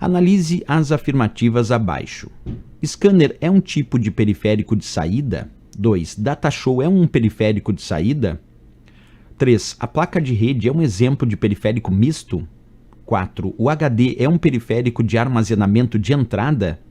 Analise as afirmativas abaixo. Scanner é um tipo de periférico de saída? 2. Datashow é um periférico de saída? 3. A placa de rede é um exemplo de periférico misto? 4. O HD é um periférico de armazenamento de entrada?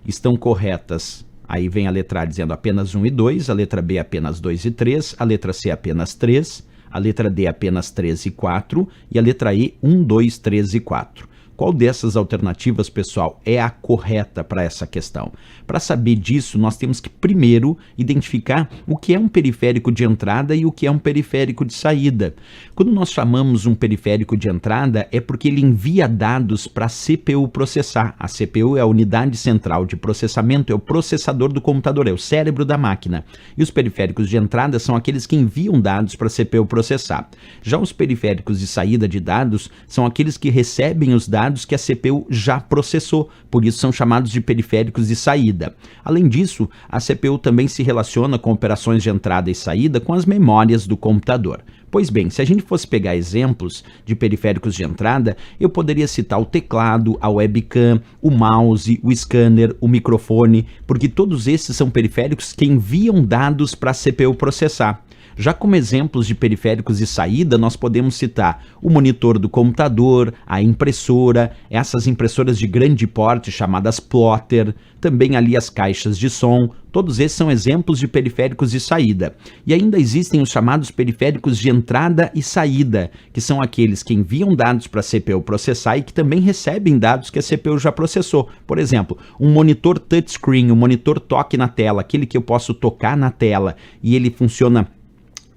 Estão corretas. Aí vem a letra A dizendo apenas 1 e 2, a letra B apenas 2 e 3, a letra C apenas 3, a letra D apenas 3 e 4 e a letra E 1, 2, 3 e 4. Qual dessas alternativas, pessoal, é a correta para essa questão? Para saber disso, nós temos que primeiro identificar o que é um periférico de entrada e o que é um periférico de saída. Quando nós chamamos um periférico de entrada, é porque ele envia dados para a CPU processar. A CPU é a unidade central de processamento, é o processador do computador, é o cérebro da máquina. E os periféricos de entrada são aqueles que enviam dados para a CPU processar. Já os periféricos de saída de dados são aqueles que recebem os dados que a CPU já processou, por isso são chamados de periféricos de saída. Além disso, a CPU também se relaciona com operações de entrada e saída com as memórias do computador. Pois bem, se a gente fosse pegar exemplos de periféricos de entrada, eu poderia citar o teclado, a webcam, o mouse, o scanner, o microfone, porque todos esses são periféricos que enviam dados para a CPU processar. Já como exemplos de periféricos de saída, nós podemos citar o monitor do computador, a impressora, essas impressoras de grande porte chamadas plotter, também ali as caixas de som, todos esses são exemplos de periféricos de saída. E ainda existem os chamados periféricos de entrada e saída, que são aqueles que enviam dados para a CPU processar e que também recebem dados que a CPU já processou. Por exemplo, um monitor touchscreen, um monitor toque na tela, aquele que eu posso tocar na tela e ele funciona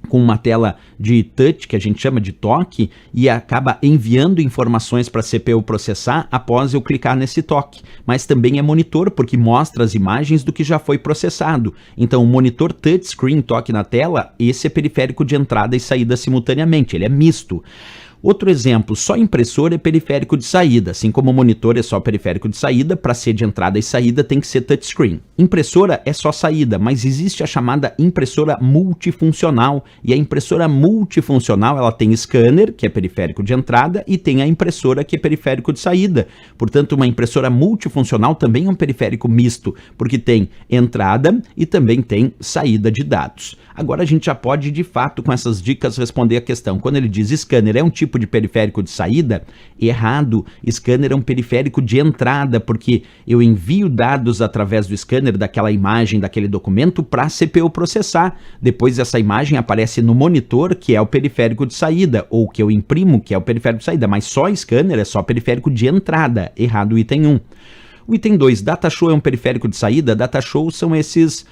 com uma tela de touch, que a gente chama de toque, e acaba enviando informações para a CPU processar após eu clicar nesse toque. Mas também é monitor, porque mostra as imagens do que já foi processado. Então, o monitor touchscreen, toque na tela, esse é periférico de entrada e saída simultaneamente, ele é misto. Outro exemplo, só impressora é periférico de saída, assim como o monitor é só periférico de saída, para ser de entrada e saída tem que ser touchscreen. Impressora é só saída, mas existe a chamada impressora multifuncional, e a impressora multifuncional ela tem scanner, que é periférico de entrada, e tem a impressora, que é periférico de saída. Portanto, uma impressora multifuncional também é um periférico misto, porque tem entrada e também tem saída de dados. Agora a gente já pode, de fato, com essas dicas, responder a questão. Quando ele diz scanner é um tipo de periférico de saída, errado. Scanner é um periférico de entrada, porque eu envio dados através do scanner, daquela imagem, daquele documento, para a CPU processar. Depois essa imagem aparece no monitor, que é o periférico de saída, ou que eu imprimo, que é o periférico de saída, mas só scanner é só periférico de entrada. Errado o item 1. O item 2, datashow é um periférico de saída? Datashow são esses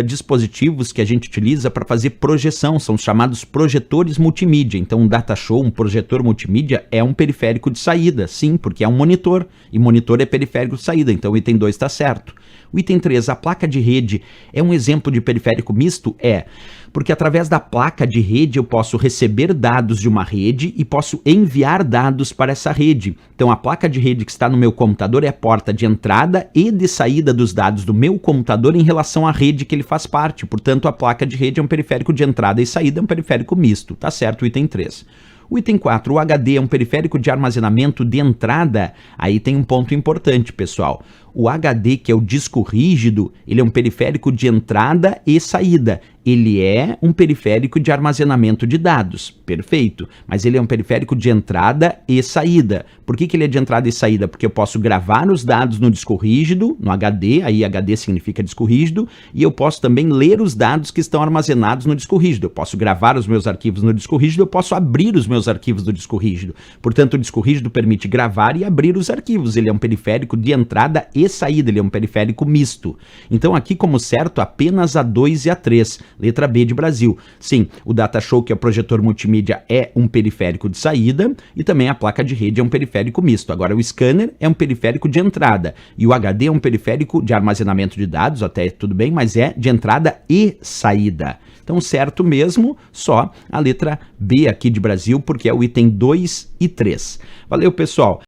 dispositivos que a gente utiliza para fazer projeção, são chamados projetores multimídia. Então um datashow, um projetor multimídia é um periférico de saída, sim, porque é um monitor, e monitor é periférico de saída, então o item 2 está certo. O item 3, a placa de rede é um exemplo de periférico misto? É, porque através da placa de rede eu posso receber dados de uma rede e posso enviar dados para essa rede. Então a placa de rede que está no meu computador é a porta de entrada e de saída dos dados do meu computador em relação à rede que ele faz parte. Portanto, a placa de rede é um periférico de entrada e saída, é um periférico misto. Tá certo o item 3. O item 4, o HD é um periférico de armazenamento de entrada? Aí tem um ponto importante, pessoal. O HD, que é o disco rígido, ele é um periférico de entrada e saída. Ele é um periférico de armazenamento de dados, perfeito, mas ele é um periférico de entrada e saída. Por que ele é de entrada e saída? Porque eu posso gravar os dados no disco rígido, no HD, aí HD significa disco rígido, e eu posso também ler os dados que estão armazenados no disco rígido. Eu posso gravar os meus arquivos no disco rígido, eu posso abrir os meus arquivos do disco rígido. Portanto, o disco rígido permite gravar e abrir os arquivos. Ele é um periférico de entrada e saída, ele é um periférico misto. Então aqui como certo apenas a 2 e a 3, letra B de Brasil. Sim, o datashow, que é o projetor multimídia, é um periférico de saída e também a placa de rede é um periférico misto. Agora o scanner é um periférico de entrada e o HD é um periférico de armazenamento de dados, até tudo bem, mas é de entrada e saída. Então certo mesmo, só a letra B aqui de Brasil, porque é o item 2 e 3. Valeu, pessoal!